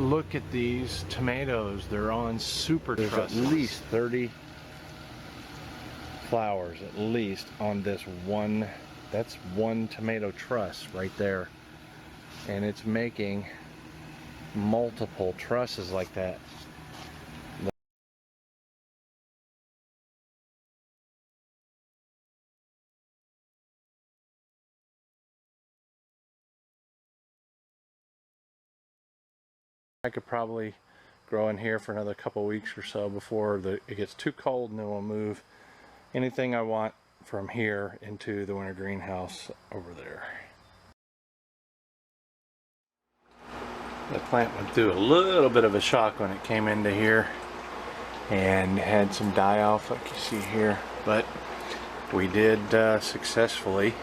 look at these tomatoes. They're on super trusses. There's at least 30 flowers at least on this one. That's one tomato truss right there, and it's making multiple trusses like that. I could probably grow in here for another couple weeks or so before it gets too cold, and then we'll move anything I want from here into the winter greenhouse over there. The plant went through a little bit of a shock when it came into here and had some die off like you see here, but we did successfully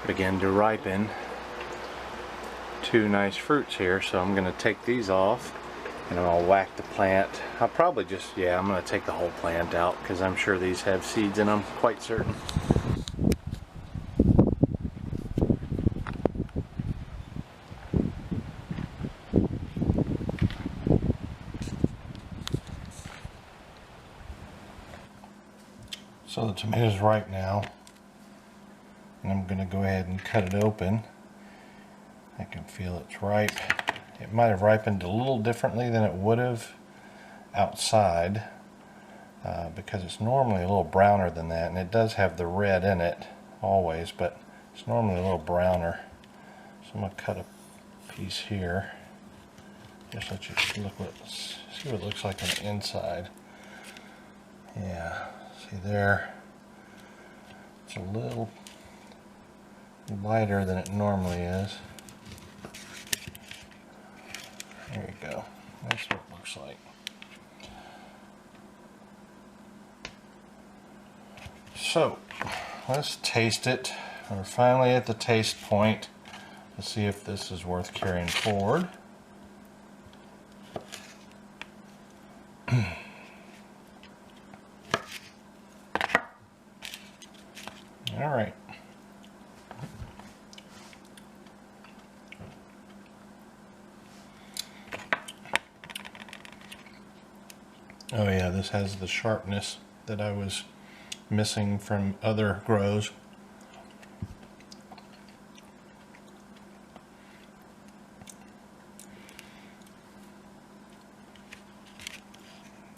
begin to ripen two nice fruits here. So I'm going to take these off and I'm going to whack the plant. I'll probably just, yeah, I'm going to take the whole plant out because I'm sure these have seeds in them, quite certain. So the tomato's ripe now, and I'm going to go ahead and cut it open. I can feel it's ripe. It might have ripened a little differently than it would have outside because it's normally a little browner than that, and it does have the red in it always, but it's normally a little browner. So I'm going to cut a piece here. Just let you see what it looks like on the inside. Yeah, see there, it's a little lighter than it normally is. There you go. That's what it looks like. So, let's taste it. We're finally at the taste point. Let's see if this is worth carrying forward. All right. Oh yeah, this has the sharpness that I was missing from other grows.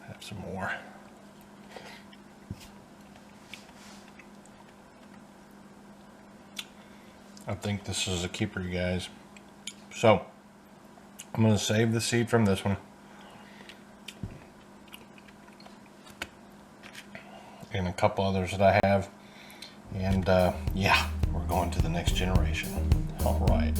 Have some more. I think this is a keeper, you guys. So, I'm going to save the seed from this one. And a couple others that I have. And yeah, we're going to the next generation. All right.